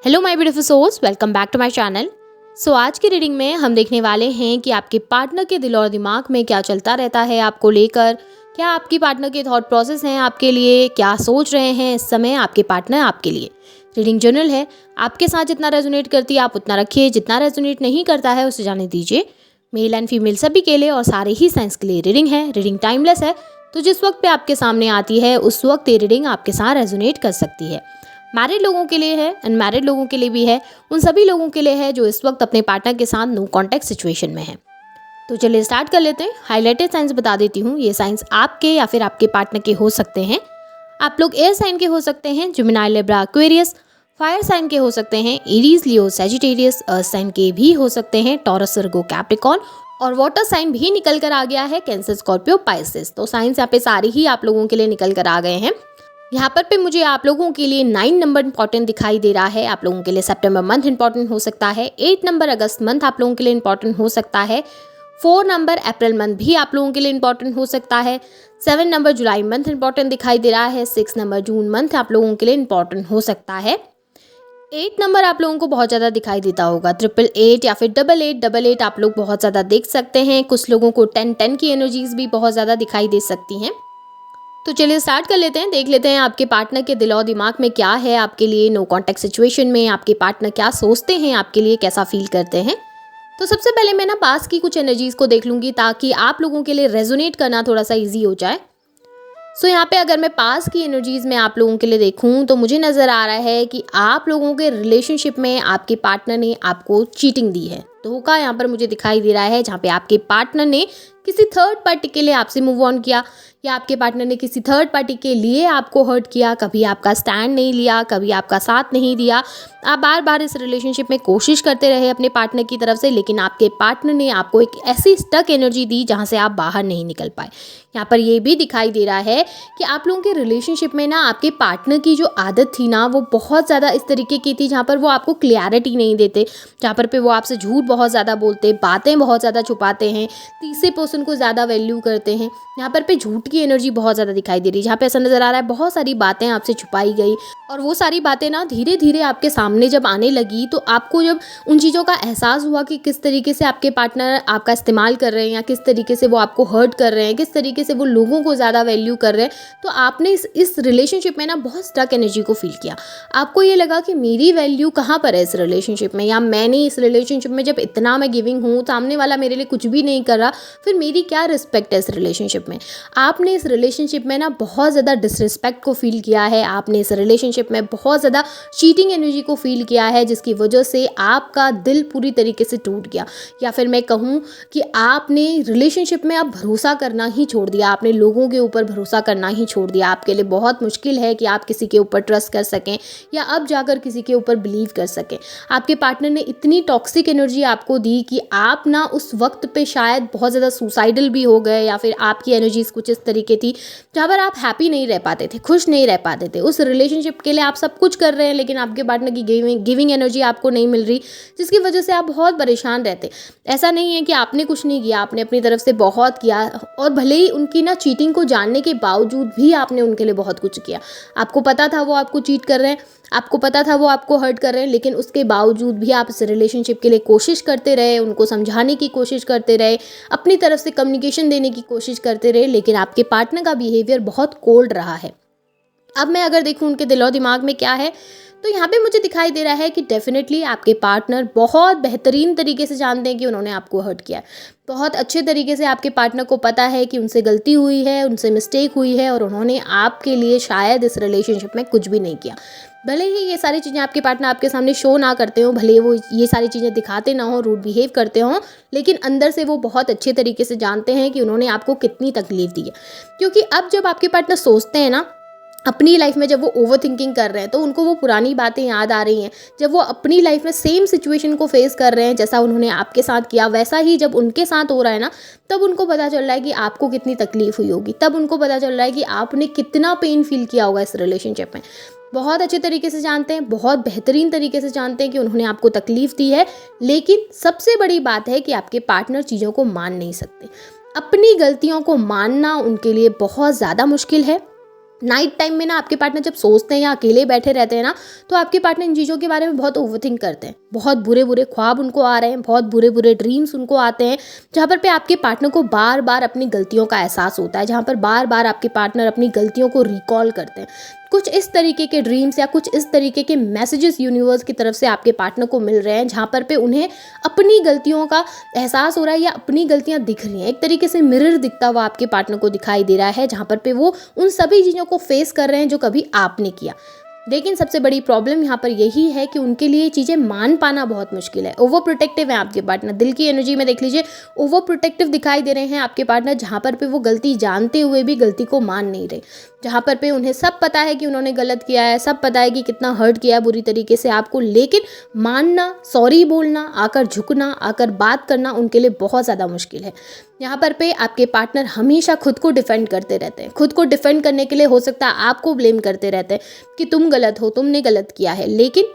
Hello my beautiful souls, welcome back to my channel. आज की reading में हम देखने वाले हैं कि आपके पार्टनर के दिल और दिमाग में क्या चलता रहता है आपको लेकर। क्या आपकी पार्टनर के थॉट प्रोसेस हैं आपके लिए, क्या सोच रहे हैं इस समय आपके पार्टनर आपके लिए। रीडिंग जनरल है, आपके साथ जितना रेजोनेट करती है आप उतना रखिए, जितना रेजोनेट नहीं करता है उसे जाने दीजिए। मेल एंड फीमेल सभी के लिए और सारे ही साइंस के लिए रीडिंग है। रीडिंग टाइमलेस है, तो जिस वक्त पे आपके सामने आती है उस वक्त ये रीडिंग आपके साथ रेजोनेट कर सकती है। मैरिड लोगों के लिए है, अनमैरिड लोगों के लिए भी है, उन सभी लोगों के लिए है जो इस वक्त अपने पार्टनर के साथ नो कॉन्टैक्ट सिचुएशन में है। तो चलिए स्टार्ट कर लेते हैं। हाईलाइटेड साइंस बता देती हूँ, ये साइंस आपके या फिर आपके पार्टनर के हो सकते हैं। आप लोग एयर साइन के हो सकते हैं, Gemini, Libra, Aquarius. Fire sign के हो सकते हैं, Aries, Leo, Sagittarius. Earth sign के भी हो सकते हैं, टॉरस, वर्गो, कैप्रिकॉर्न। और वाटर साइन भी निकल कर आ गया है, कैंसर, स्कॉर्पियो, पाइसेस। तो साइंस यहाँ पे सारी ही आप लोगों के लिए निकल कर आ गए हैं। यहाँ पर पे मुझे आप लोगों के लिए 9 नंबर इंपॉर्टेंट दिखाई दे रहा है। आप लोगों के लिए सितंबर मंथ इंपॉर्टेंट हो सकता है। 8 नंबर अगस्त मंथ आप लोगों के लिए इंपॉर्टेंट हो सकता है। 4 नंबर अप्रैल मंथ भी आप लोगों के लिए इंपॉर्टेंट हो सकता है। 7 नंबर जुलाई मंथ इंपॉर्टेंट दिखाई दे रहा है। 6 नंबर जून मंथ आप लोगों के लिए इंपॉर्टेंट हो सकता है। 8 नंबर आप लोगों को बहुत ज़्यादा दिखाई देता होगा। 888 या फिर 8888 आप लोग बहुत ज़्यादा देख सकते हैं। कुछ लोगों को 1010 की एनर्जीज भी बहुत ज़्यादा दिखाई दे सकती हैं। तो चलिए स्टार्ट कर लेते हैं, देख लेते हैं आपके पार्टनर के दिल और दिमाग में क्या है आपके लिए। नो कॉन्टैक्ट सिचुएशन में आपके पार्टनर क्या सोचते हैं आपके लिए, कैसा फील करते हैं। तो सबसे पहले मैं पास की कुछ एनर्जीज को देख लूँगी ताकि आप लोगों के लिए रेजोनेट करना थोड़ा सा ईजी हो जाए। यहाँ पे अगर मैं पास की एनर्जीज में आप लोगों के लिए देखूं तो मुझे नज़र आ रहा है कि आप लोगों के रिलेशनशिप में आपके पार्टनर ने आपको चीटिंग दी है। धोखा यहाँ पर मुझे दिखाई दे रहा है, जहाँ पे आपके पार्टनर ने किसी थर्ड पार्टी के लिए आपसे मूव ऑन किया, या आपके पार्टनर ने किसी थर्ड पार्टी के लिए आपको हर्ट किया। कभी आपका स्टैंड नहीं लिया, कभी आपका साथ नहीं दिया। आप बार बार इस रिलेशनशिप में कोशिश करते रहे अपने पार्टनर की तरफ से, लेकिन आपके पार्टनर ने आपको एक ऐसी स्टक एनर्जी दी जहाँ से आप बाहर नहीं निकल पाए। यहाँ पर ये भी दिखाई दे रहा है कि आप लोगों के रिलेशनशिप में आपके पार्टनर की जो आदत थी वो बहुत ज़्यादा इस तरीके की थी जहाँ पर वो आपको क्लियरिटी नहीं देते, जहाँ पर वो आपसे झूठ बहुत ज़्यादा बोलते, बातें बहुत ज़्यादा छुपाते हैं, तीसरे पर्सन को ज़्यादा वैल्यू करते हैं। यहाँ पर झूठ की एनर्जी बहुत ज़्यादा दिखाई दे रही है, जहाँ पे ऐसा नज़र आ रहा है बहुत सारी बातें आपसे छुपाई गई, और वो सारी बातें धीरे धीरे आपके सामने जब आने लगी तो आपको जब उन चीज़ों का एहसास हुआ कि किस तरीके से आपके पार्टनर आपका इस्तेमाल कर रहे हैं, या किस तरीके से वो आपको हर्ट कर रहे हैं, किस तरीके से वो लोगों को ज़्यादा वैल्यू कर रहे हैं, तो आपने इस रिलेशनशिप में बहुत स्टक एनर्जी को फील किया। आपको ये लगा कि मेरी वैल्यू कहाँ पर है इस रिलेशनशिप में, या मैंने इस रिलेशनशिप में जब इतना मैं गिविंग हूँ, सामने वाला मेरे लिए कुछ भी नहीं कर रहा, फिर मेरी क्या रिस्पेक्ट है इस रिलेशनशिप में। आपने इस रिलेशनशिप में बहुत ज़्यादा डिसरिस्पेक्ट को फील किया है। आपने इस रिलेशनशिप में बहुत ज़्यादा चीटिंग एनर्जी को फील किया है, जिसकी वजह से आपका दिल पूरी तरीके से टूट गया। या फिर मैं कहूँ कि आपने रिलेशनशिप में अब भरोसा करना ही छोड़ दिया, आपने लोगों के ऊपर भरोसा करना ही छोड़ दिया। आपके लिए बहुत मुश्किल है कि आप किसी के ऊपर ट्रस्ट कर सकें, या अब जाकर किसी के ऊपर बिलीव कर सकें। आपके पार्टनर ने इतनी टॉक्सिक एनर्जी आपको दी कि आप उस वक्त पे शायद बहुत ज़्यादा सुसाइडल भी हो गए, या फिर आपकी एनर्जीज कुछ इस तरीके थी जहाँ पर आप हैप्पी नहीं रह पाते थे, खुश नहीं रह पाते थे। उस रिलेशनशिप के लिए आप सब कुछ कर रहे हैं, लेकिन आपके पार्टनर की गिविंग एनर्जी आपको नहीं मिल रही, जिसकी वजह से आप बहुत परेशान रहते। ऐसा नहीं है कि आपने कुछ नहीं किया, आपने अपनी तरफ से बहुत किया, और भले ही उनकी चीटिंग को जानने के बावजूद भी आपने उनके लिए बहुत कुछ किया। आपको पता था वो आपको चीट कर रहे हैं, आपको पता था वो आपको हर्ट कर रहे हैं, लेकिन उसके बावजूद भी आप इस रिलेशनशिप के लिए कोशिश करते रहे, उनको समझाने की कोशिश करते रहे, अपनी तरफ से कम्युनिकेशन देने की कोशिश करते रहे, लेकिन आपके पार्टनर का बिहेवियर बहुत कोल्ड रहा है। अब मैं अगर देखूं उनके दिल और दिमाग में क्या है, तो यहाँ पे मुझे दिखाई दे रहा है कि डेफिनेटली आपके पार्टनर बहुत बेहतरीन तरीके से जानते हैं कि उन्होंने आपको हर्ट किया है। बहुत अच्छे तरीके से आपके पार्टनर को पता है कि उनसे गलती हुई है, उनसे मिस्टेक हुई है, और उन्होंने आपके लिए शायद इस रिलेशनशिप में कुछ भी नहीं किया। भले ही ये सारी चीज़ें आपके पार्टनर आपके सामने शो ना करते हों, भले वो ये सारी चीज़ें दिखाते ना हों, रूड बिहेव करते हों, लेकिन अंदर से वो बहुत अच्छे तरीके से जानते हैं कि उन्होंने आपको कितनी तकलीफ दी है। क्योंकि अब जब आपके पार्टनर सोचते हैं अपनी लाइफ में, जब वो ओवर थिंकिंग कर रहे हैं, तो उनको वो पुरानी बातें याद आ रही हैं। जब वो अपनी लाइफ में सेम सिचुएशन को फेस कर रहे हैं, जैसा उन्होंने आपके साथ किया, वैसा ही जब उनके साथ हो रहा है तब उनको पता चल रहा है कि आपको कितनी तकलीफ हुई होगी। तब उनको पता चल रहा है कि आपने कितना पेन फील किया होगा इस रिलेशनशिप में। बहुत अच्छे तरीके से जानते हैं, बहुत बेहतरीन तरीके से जानते हैं कि उन्होंने आपको तकलीफ दी है। लेकिन सबसे बड़ी बात है कि आपके पार्टनर चीज़ों को मान नहीं सकते। अपनी गलतियों को मानना उनके लिए बहुत ज़्यादा मुश्किल है। नाइट टाइम में ना आपके पार्टनर जब सोचते हैं या अकेले बैठे रहते हैं ना, तो आपके पार्टनर इन चीज़ों के बारे में बहुत ओवरथिंक करते हैं। बहुत बुरे बुरे ख्वाब उनको आ रहे हैं, बहुत बुरे बुरे ड्रीम्स उनको आते हैं, जहाँ पर पे आपके पार्टनर को बार बार अपनी गलतियों का एहसास होता है, जहाँ पर बार बार आपके पार्टनर अपनी गलतियों को रिकॉल करते हैं। कुछ इस तरीके के ड्रीम्स या कुछ इस तरीके के मैसेजेस यूनिवर्स की तरफ से आपके पार्टनर को मिल रहे हैं, जहाँ पर पे उन्हें अपनी गलतियों का एहसास हो रहा है या अपनी गलतियाँ दिख रही हैं। एक तरीके से मिरर दिखता हुआ आपके पार्टनर को दिखाई दे रहा है, जहाँ पर पे वो उन सभी चीज़ों को फेस कर रहे हैं जो कभी आपने किया। लेकिन सबसे बड़ी प्रॉब्लम यहाँ पर यही है कि उनके लिए चीज़ें मान पाना बहुत मुश्किल है। ओवर प्रोटेक्टिव है आपके पार्टनर, दिल की एनर्जी में देख लीजिए ओवर प्रोटेक्टिव दिखाई दे रहे हैं आपके पार्टनर, जहाँ पर पे वो गलती जानते हुए भी गलती को मान नहीं रहे, जहाँ पर पे उन्हें सब पता है कि उन्होंने गलत किया है, सब पता है कि कितना हर्ट किया है बुरी तरीके से आपको, लेकिन मानना, सॉरी बोलना, आकर झुकना, आकर बात करना उनके लिए बहुत ज़्यादा मुश्किल है। यहाँ पर पे आपके पार्टनर हमेशा खुद को डिफेंड करते रहते हैं। खुद को डिफेंड करने के लिए हो सकता है आपको ब्लेम करते रहते हैं कि तुम गलत हो, तुमने गलत किया है, लेकिन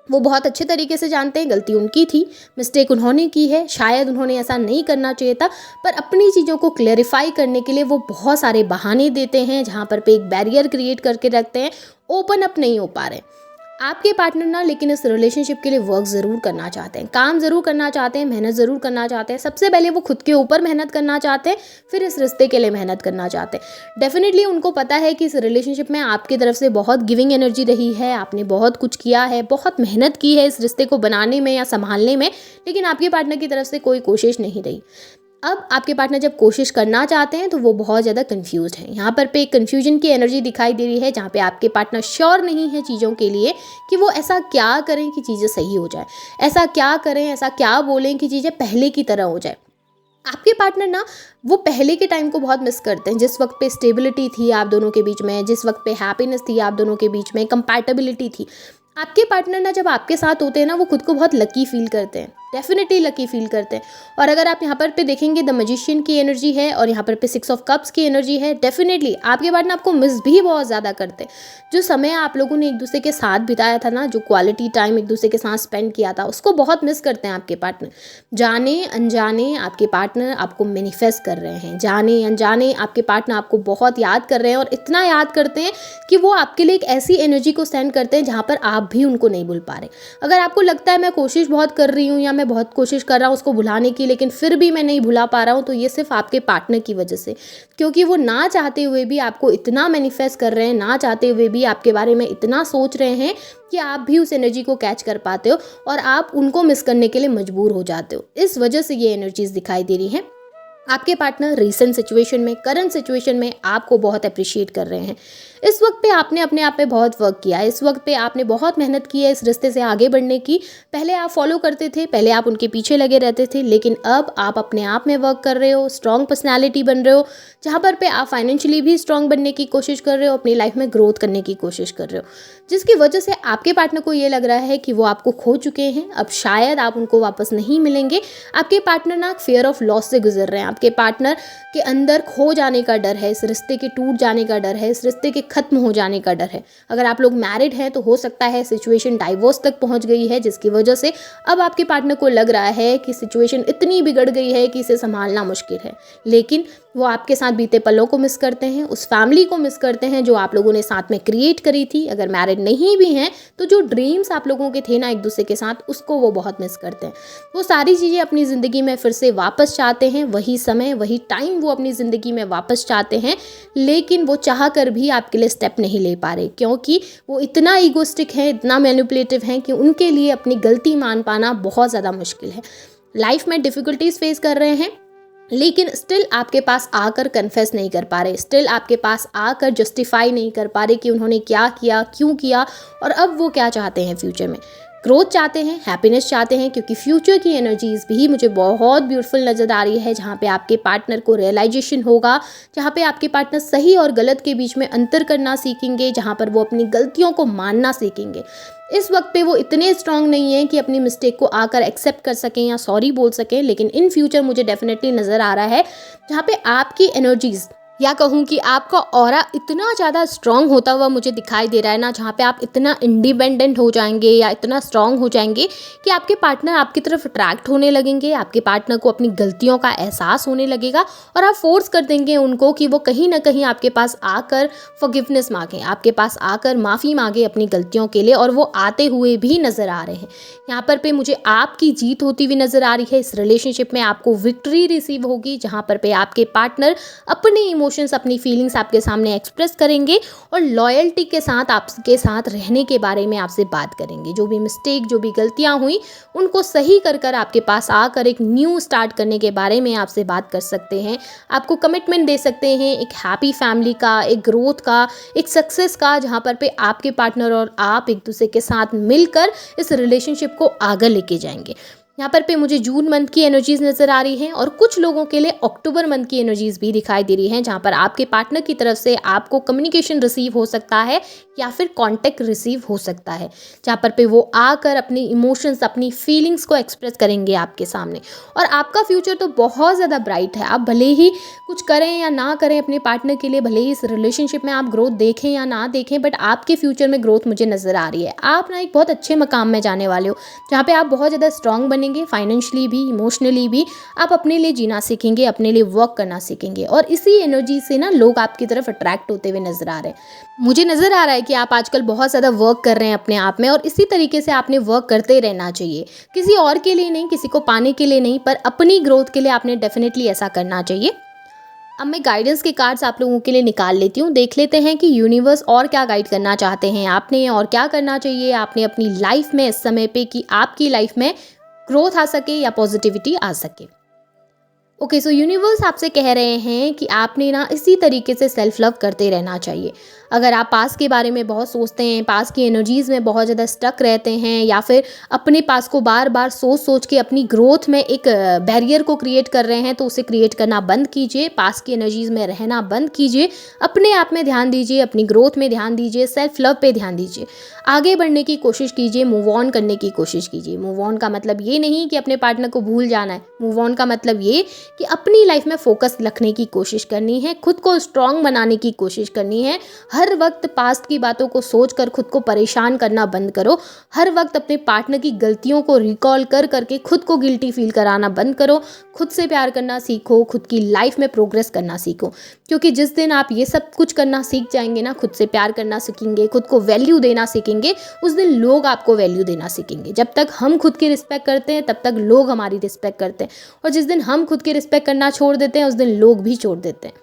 वो बहुत अच्छे तरीके से जानते हैं गलती उनकी थी, मिस्टेक उन्होंने की है, शायद उन्होंने ऐसा नहीं करना चाहिए था, पर अपनी चीज़ों को क्लेरिफाई करने के लिए वो बहुत सारे बहाने देते हैं, जहाँ पर पे एक बैरियर क्रिएट करके रखते हैं, ओपन अप नहीं हो पा रहे आपके पार्टनर ना। लेकिन इस रिलेशनशिप के लिए वर्क ज़रूर करना चाहते हैं, काम ज़रूर करना चाहते हैं, मेहनत ज़रूर करना चाहते हैं। सबसे पहले वो खुद के ऊपर मेहनत करना चाहते हैं, फिर इस रिश्ते के लिए मेहनत करना चाहते हैं। डेफिनेटली उनको पता है कि इस रिलेशनशिप में आपकी तरफ से बहुत गिविंग एनर्जी रही है, आपने बहुत कुछ किया है, बहुत मेहनत की है इस रिश्ते को बनाने में या संभालने में, लेकिन आपके पार्टनर की तरफ से कोई कोशिश नहीं रही। अब आपके पार्टनर जब कोशिश करना चाहते हैं तो वो बहुत ज़्यादा कंफ्यूज्ड हैं। यहाँ पर पे एक कन्फ्यूजन की एनर्जी दिखाई दे रही है, जहाँ पे आपके पार्टनर श्योर नहीं है चीज़ों के लिए कि वो ऐसा क्या करें कि चीज़ें सही हो जाए, ऐसा क्या करें, ऐसा क्या बोलें कि चीज़ें पहले की तरह हो जाए। आपके पार्टनर ना वो पहले के टाइम को बहुत मिस करते हैं, जिस वक्त पे स्टेबिलिटी थी आप दोनों के बीच में, जिस वक्त पे हैप्पीनेस थी आप दोनों के बीच में, कंपैटिबिलिटी थी। आपके पार्टनर ना जब आपके साथ होते हैं ना, वो खुद को बहुत लकी फील करते हैं, डेफिनेटली लकी फील करते हैं। और अगर आप यहाँ पर पे देखेंगे द मैजिशियन की एनर्जी है और यहाँ पर पे 6 ऑफ कप्स की एनर्जी है, डेफिनेटली आपके पार्टनर आपको मिस भी बहुत ज़्यादा करते हैं। जो समय आप लोगों ने एक दूसरे के साथ बिताया था ना, जो क्वालिटी टाइम एक दूसरे के साथ स्पेंड किया था, उसको बहुत मिस करते हैं आपके पार्टनर। जाने अनजाने आपके पार्टनर आपको मैनिफेस्ट कर रहे हैं, जाने अनजाने आपके पार्टनर आपको बहुत याद कर रहे हैं, और इतना याद करते हैं कि वो आपके लिए एक ऐसी एनर्जी को सेंड करते हैं जहाँ पर आप भी उनको नहीं भूल पा रहे। अगर आपको लगता है मैं कोशिश बहुत कर रही हूँ या मैं बहुत कोशिश कर रहा हूँ उसको भुलाने की, लेकिन फिर भी मैं नहीं भुला पा रहा हूँ, तो ये सिर्फ आपके पार्टनर की वजह से, क्योंकि वो ना चाहते हुए भी आपको इतना मैनिफेस्ट कर रहे हैं, ना चाहते हुए भी आपके बारे में इतना सोच रहे हैं कि आप भी उस एनर्जी को कैच कर पाते हो और आप उनको मिस करने के लिए मजबूर हो जाते हो। इस वजह से ये एनर्जीज दिखाई दे रही हैं। आपके पार्टनर रीसेंट सिचुएशन में, करंट सिचुएशन में आपको बहुत अप्रिशिएट कर रहे हैं। इस वक्त पे आपने अपने आप पे बहुत वर्क किया है, इस वक्त पे आपने बहुत मेहनत की है इस रिश्ते से आगे बढ़ने की। पहले आप फॉलो करते थे, पहले आप उनके पीछे लगे रहते थे, लेकिन अब आप अपने आप में वर्क कर रहे हो, स्ट्रॉन्ग पर्सनैलिटी बन रहे हो, जहाँ पर पे आप फाइनेंशियली भी स्ट्रॉन्ग बनने की कोशिश कर रहे हो, अपनी लाइफ में ग्रोथ करने की कोशिश कर रहे हो, जिसकी वजह से आपके पार्टनर को ये लग रहा है कि वो आपको खो चुके हैं, अब शायद आप उनको वापस नहीं मिलेंगे। आपके पार्टनर ना फियर ऑफ लॉस से गुजर रहे हैं, आपके पार्टनर के अंदर खो जाने का डर है, इस रिश्ते के टूट जाने का डर है, इस रिश्ते के खत्म हो जाने का डर है। अगर आप लोग मैरिड हैं तो हो सकता है सिचुएशन डाइवोर्स तक पहुंच गई है, जिसकी वजह से अब आपके पार्टनर को लग रहा है कि सिचुएशन इतनी बिगड़ गई है कि इसे संभालना मुश्किल है। लेकिन वो आपके साथ बीते पलों को मिस करते हैं, उस फैमिली को मिस करते हैं जो आप लोगों ने साथ में क्रिएट करी थी। अगर मैरिड नहीं भी हैं तो जो ड्रीम्स आप लोगों के थे ना एक दूसरे के साथ, उसको वो बहुत मिस करते हैं। वो सारी चीज़ें अपनी ज़िंदगी में फिर से वापस चाहते हैं, वही समय वही टाइम वो अपनी ज़िंदगी में वापस चाहते हैं, लेकिन वो चाह कर भी आपके लिए स्टेप नहीं ले पा रहे, क्योंकि वो इतना ईगोस्टिक है, इतना मैनिपुलेटिव हैं कि उनके लिए अपनी गलती मान पाना बहुत ज़्यादा मुश्किल है। लाइफ में डिफ़िकल्टीज फेस कर रहे हैं, लेकिन स्टिल आपके पास आकर कन्फेस नहीं कर पा रहे, स्टिल आपके पास आकर जस्टिफाई नहीं कर पा रहे कि उन्होंने क्या किया, क्यों किया, और अब वो क्या चाहते हैं फ्यूचर में। ग्रोथ चाहते हैं, हैप्पीनेस चाहते हैं, क्योंकि फ्यूचर की एनर्जीज भी मुझे बहुत ब्यूटीफुल नज़र आ रही है, जहाँ पे आपके पार्टनर को रियलाइजेशन होगा, जहाँ पे आपके पार्टनर सही और गलत के बीच में अंतर करना सीखेंगे, जहाँ पर वो अपनी गलतियों को मानना सीखेंगे। इस वक्त पे वो इतने स्ट्रांग नहीं हैं कि अपनी मिस्टेक को आकर एक्सेप्ट कर सकें या सॉरी बोल सकें, लेकिन इन फ्यूचर मुझे डेफिनेटली नज़र आ रहा है जहाँ पे आपकी एनर्जीज़ या कहूँ कि आपका ऑरा इतना ज़्यादा स्ट्रॉन्ग होता हुआ मुझे दिखाई दे रहा है ना, जहाँ पे आप इतना इंडिपेंडेंट हो जाएंगे या इतना स्ट्रॉन्ग हो जाएंगे कि आपके पार्टनर आपकी तरफ अट्रैक्ट होने लगेंगे, आपके पार्टनर को अपनी गलतियों का एहसास होने लगेगा और आप फोर्स कर देंगे उनको कि वो कहीं ना कहीं आपके पास आकर फॉरगिवनेस मांगें, आपके पास आकर माफ़ी मांगे अपनी गलतियों के लिए, और वो आते हुए भी नज़र आ रहे हैं। यहाँ पर मुझे आपकी जीत होती हुई नज़र आ रही है। इस रिलेशनशिप में आपको विक्ट्री रिसीव होगी, जहाँ पर आपके पार्टनर अपने इमोशंस, अपनी फीलिंग्स आपके सामने एक्सप्रेस करेंगे और लॉयल्टी के साथ आपके साथ रहने के बारे में आपसे बात करेंगे। जो भी मिस्टेक, जो भी गलतियां हुई, उनको सही कर आपके पास आकर एक न्यू स्टार्ट करने के बारे में आपसे बात कर सकते हैं। आपको कमिटमेंट दे सकते हैं एक हैप्पी फैमिली का, एक ग्रोथ का, एक सक्सेस का, जहाँ पर आपके पार्टनर और आप एक दूसरे के साथ मिलकर इस रिलेशनशिप को आगे लेके जाएंगे। यहाँ पर मुझे जून मंथ की एनर्जीज नज़र आ रही हैं और कुछ लोगों के लिए अक्टूबर मंथ की एनर्जीज भी दिखाई दे रही हैं, जहाँ पर आपके पार्टनर की तरफ से आपको कम्युनिकेशन रिसीव हो सकता है या फिर कांटेक्ट रिसीव हो सकता है, जहाँ पर वो आकर अपनी इमोशंस, अपनी फीलिंग्स को एक्सप्रेस करेंगे आपके सामने। और आपका फ्यूचर तो बहुत ज़्यादा ब्राइट है। आप भले ही कुछ करें या ना करें अपने पार्टनर के लिए, भले ही इस रिलेशनशिप में आप ग्रोथ देखें या ना देखें, बट आपके फ्यूचर में ग्रोथ मुझे नज़र आ रही है। आप ना एक बहुत अच्छे मकाम में जाने वाले हो, जहाँ पे आप बहुत ज़्यादा स्ट्रांग बनेंगे, फाइनेंशियली भी, इमोशनली भी। आप अपने लिए जीना सीखेंगे, अपने लिए वर्क करना सीखेंगे, और इसी एनर्जी से ना लोग आपकी तरफ अट्रैक्ट होते हुए नज़र आ रहे हैं। मुझे नज़र आ रहा है कि आप आजकल बहुत ज़्यादा वर्क कर रहे हैं अपने आप में, और इसी तरीके से आपने वर्क करते रहना चाहिए। किसी और के लिए नहीं, किसी को पाने के लिए नहीं, पर अपनी ग्रोथ के लिए आपने डेफिनेटली ऐसा करना चाहिए। अब मैं गाइडेंस के कार्ड्स आप लोगों के लिए निकाल लेती हूँ। देख लेते हैं कि यूनिवर्स और क्या गाइड करना चाहते हैं आपने, और क्या करना चाहिए आपने अपनी लाइफ में इस समय पे कि आपकी लाइफ में ग्रोथ आ सके या पॉजिटिविटी आ सके। ओके, सो यूनिवर्स आपसे कह रहे हैं कि आपने ना इसी तरीके से सेल्फ लव करते रहना चाहिए। अगर आप पास के बारे में बहुत सोचते हैं, पास की एनर्जीज़ में बहुत ज़्यादा स्टक रहते हैं, या फिर अपने पास को बार बार सोच के अपनी ग्रोथ में एक बैरियर को क्रिएट कर रहे हैं, तो उसे क्रिएट करना बंद कीजिए। पास की एनर्जीज़ में रहना बंद कीजिए। अपने आप में ध्यान दीजिए, अपनी ग्रोथ में ध्यान दीजिए, सेल्फ लव पे ध्यान दीजिए। आगे बढ़ने की कोशिश कीजिए, मूव ऑन करने की कोशिश कीजिए। मूव ऑन का मतलब ये नहीं कि अपने पार्टनर को भूल जाना है। मूव ऑन का मतलब ये कि अपनी लाइफ में फोकस रखने की कोशिश करनी है, खुद को स्ट्रांग बनाने की कोशिश करनी है। हर वक्त पास्ट की बातों को सोचकर खुद को परेशान करना बंद करो। हर वक्त अपने पार्टनर की गलतियों को रिकॉल करके खुद को गिल्टी फील कराना बंद करो। खुद से प्यार करना सीखो, खुद की लाइफ में प्रोग्रेस करना सीखो, क्योंकि जिस दिन आप ये सब कुछ करना सीख जाएंगे ना, खुद से प्यार करना सीखेंगे, खुद को वैल्यू देना सीखेंगे, उस दिन लोग आपको वैल्यू देना सीखेंगे। जब तक हम खुद की रिस्पेक्ट करते हैं, तब तक लोग हमारी रिस्पेक्ट करते हैं, और जिस दिन हम खुद की रिस्पेक्ट करना छोड़ देते हैं, उस दिन लोग भी छोड़ देते हैं।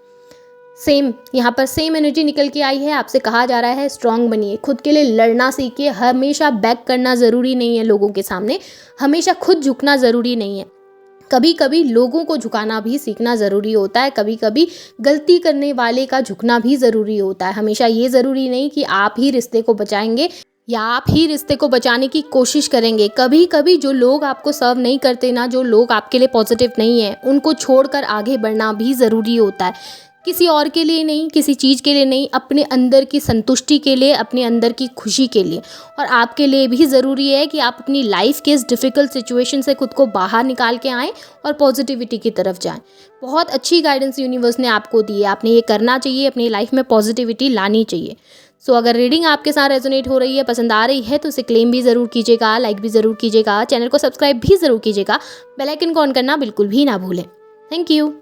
सेम यहाँ पर सेम एनर्जी निकल के आई है। आपसे कहा जा रहा है स्ट्रांग बनिए, खुद के लिए लड़ना सीखिए। हमेशा बैक करना ज़रूरी नहीं है लोगों के सामने, हमेशा खुद झुकना ज़रूरी नहीं है। कभी कभी लोगों को झुकाना भी सीखना ज़रूरी होता है। कभी कभी गलती करने वाले का झुकना भी ज़रूरी होता है। हमेशा ये ज़रूरी नहीं कि आप ही रिश्ते को बचाएंगे या आप ही रिश्ते को बचाने की कोशिश करेंगे। कभी कभी जो लोग आपको सर्व नहीं करते ना, जो लोग आपके लिए पॉजिटिव नहीं है, उनको छोड़कर आगे बढ़ना भी ज़रूरी होता है। किसी और के लिए नहीं, किसी चीज़ के लिए नहीं, अपने अंदर की संतुष्टि के लिए, अपने अंदर की खुशी के लिए। और आपके लिए भी ज़रूरी है कि आप अपनी लाइफ के इस डिफ़िकल्ट सिचुएशन से खुद को बाहर निकाल के आएँ और पॉजिटिविटी की तरफ जाएं। बहुत अच्छी गाइडेंस यूनिवर्स ने आपको दी है, आपने ये करना चाहिए, अपनी लाइफ में पॉजिटिविटी लानी चाहिए। सो अगर रीडिंग आपके साथ रेजोनेट हो रही है, पसंद आ रही है, तो उसे क्लेम भी ज़रूर कीजिएगा, लाइक भी ज़रूर कीजिएगा, चैनल को सब्सक्राइब भी ज़रूर कीजिएगा, बेल आइकन को ऑन करना बिल्कुल भी ना भूलें। Thank you.